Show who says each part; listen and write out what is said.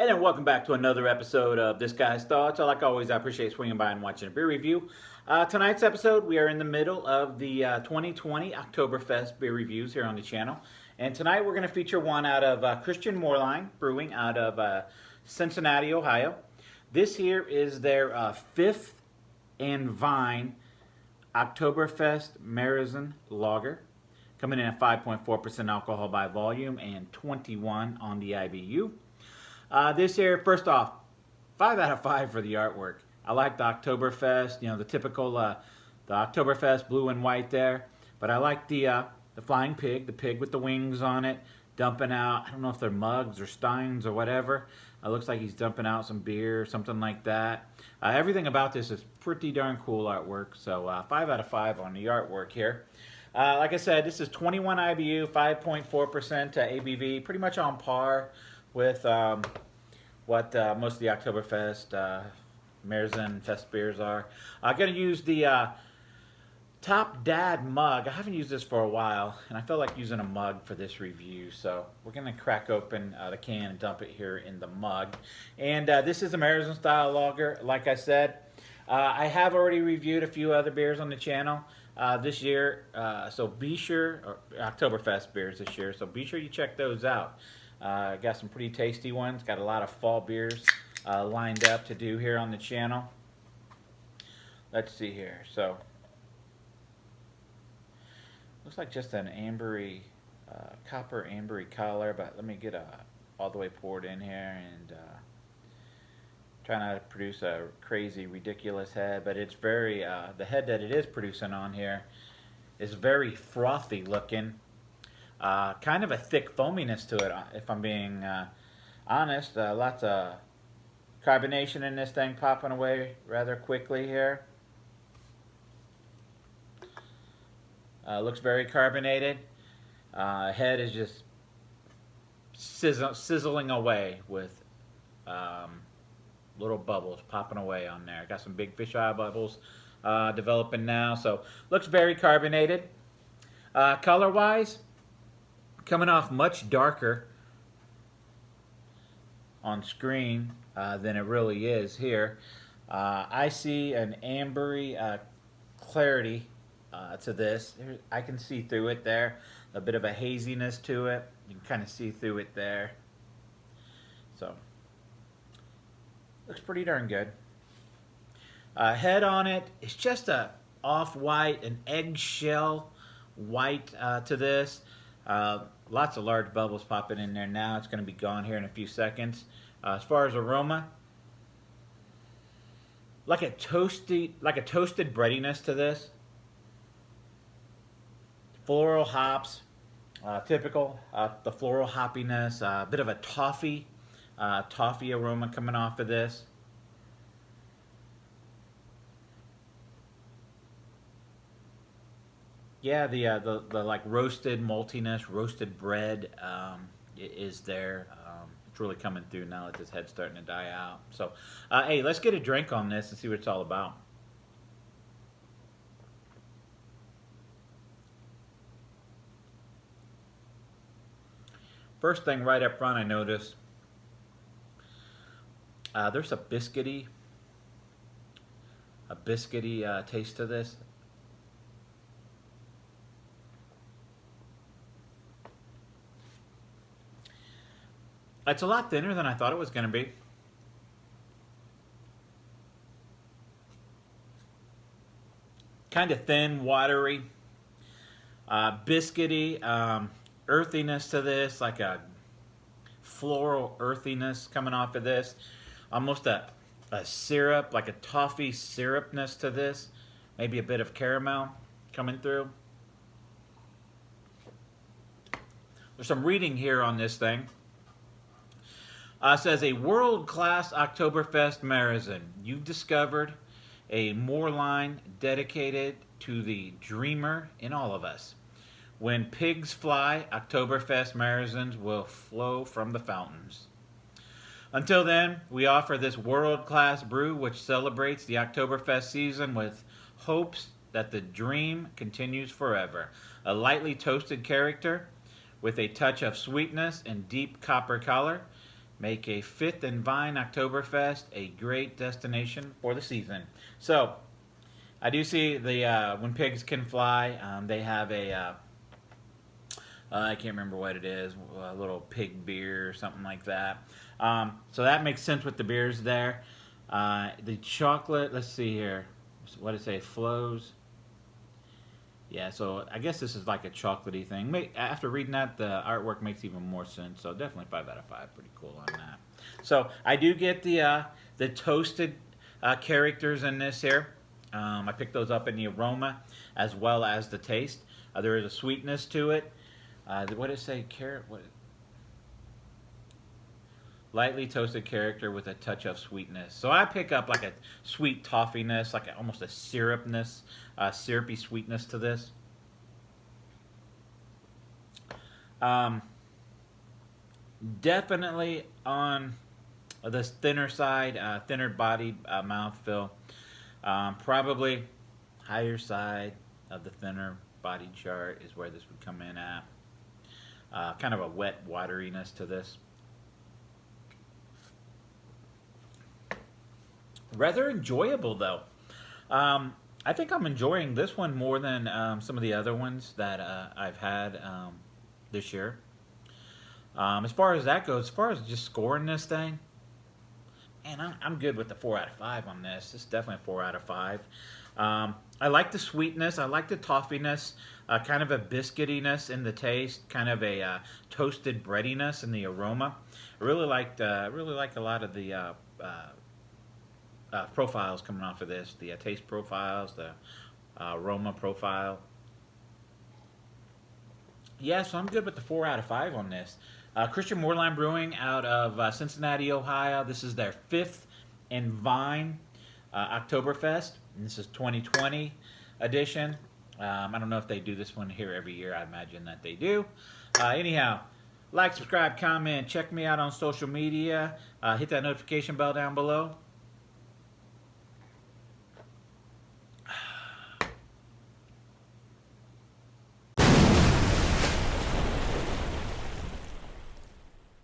Speaker 1: Hey there, welcome back to another episode of This Guy's Thoughts. Like always, I appreciate swinging by and watching a beer review. Tonight's episode, we are in the middle of the 2020 Oktoberfest beer reviews here on the channel. And tonight we're going to feature one out of Christian Moerlein Brewing out of Cincinnati, Ohio. This here is their fifth and Vine Oktoberfest Märzen Lager, coming in at 5.4% alcohol by volume and 21 on the IBU. This here, first off, 5 out of 5 for the artwork. I like the Oktoberfest, the typical the Oktoberfest blue and white there. But I like the flying pig, the pig with the wings on it, dumping out, I don't know if they're mugs or steins or whatever. It looks like he's dumping out some beer or something like that. Everything about this is pretty darn cool artwork. So 5 out of 5 on the artwork here. Like I said, this is 21 IBU, 5.4% ABV, pretty much on par with what most of the Oktoberfest Märzen Fest beers are. I'm going to use the Top Dad mug. I haven't used this for a while, and I felt like using a mug for this review, so we're going to crack open the can and dump it here in the mug. And this is a Märzen style lager, like I said. I have already reviewed a few other beers on the channel this year, so be sure, or Oktoberfest beers this year, so be sure you check those out. Got some pretty tasty ones. Got a lot of fall beers lined up to do here on the channel. Let's see here. So, looks like just an ambery, copper ambery color, but let me get all the way poured in here and try not to produce a crazy, ridiculous head. But it's very, the head that it is producing on here is very frothy looking. Kind of a thick foaminess to it, if I'm being honest. Lots of carbonation in this thing, popping away rather quickly here. Looks very carbonated. Head is just sizzling away with little bubbles popping away on there. Got some big fisheye bubbles developing now, so looks very carbonated. Color-wise, coming off much darker on screen than it really is here. I see an ambery clarity to this. I can see through it there. A bit of a haziness to it. You can kind of see through it there. So, looks pretty darn good. Head on it, it's just a off-white, an eggshell white to this. Lots of large bubbles popping in there now. It's going to be gone here in a few seconds. As far as aroma, like a toasted breadiness to this. Floral hops, typical. The floral hoppiness, a bit of a toffee aroma coming off of this. Yeah, the like roasted maltiness, roasted bread is there. It's really coming through now that this head's starting to die out. So, hey, let's get a drink on this and see what it's all about. First thing right up front I notice, there's a biscuity taste to this. It's a lot thinner than I thought it was going to be. Kind of thin, watery, biscuity, earthiness to this, like a floral earthiness coming off of this. Almost a syrup, like a toffee syrupness to this. Maybe a bit of caramel coming through. There's some reading here on this thing. Says a world-class Oktoberfest Märzen. You've discovered a Moerlein dedicated to the dreamer in all of us. When pigs fly, Oktoberfest Märzens will flow from the fountains. Until then, we offer this world-class brew which celebrates the Oktoberfest season with hopes that the dream continues forever. A lightly toasted character with a touch of sweetness and deep copper color make a 5th and Vine Oktoberfest a great destination for the season. So, I do see the When Pigs Can Fly. They have a I can't remember what it is, a little pig beer or something like that. So that makes sense with the beers there. The chocolate, let's see here. What did it say? Flows. Yeah, so I guess this is like a chocolatey thing. After reading that, the artwork makes even more sense. So definitely 5 out of 5. Pretty cool on that. So I do get the toasted characters in this here. I picked those up in the aroma as well as the taste. There is a sweetness to it. What did it say? Carrot? What? Lightly toasted character with a touch of sweetness. So I pick up like a sweet toffiness, like almost a syrupness, syrupy sweetness to this. Definitely on this thinner side, thinner bodied mouthfeel. Probably higher side of the thinner body chart is where this would come in at. Kind of a wet wateriness to this. Rather enjoyable though. I think I'm enjoying this one more than some of the other ones that I've had this year. As far as that goes, as far as just scoring this thing, man, I'm good with the 4 out of 5 on this. It's definitely a 4 out of 5. I like the sweetness. I like the toffiness. Kind of a biscuitiness in the taste. Kind of a toasted breadiness in the aroma. I really liked a lot of the profiles coming off of this. The taste profiles, the aroma profile. Yeah, so I'm good with the 4 out of 5 on this. Christian Moerlein Brewing out of Cincinnati, Ohio. This is their 5th and Vine Oktoberfest. And this is 2020 edition. I don't know if they do this one here every year. I imagine that they do. Anyhow, like, subscribe, comment. Check me out on social media. Hit that notification bell down below.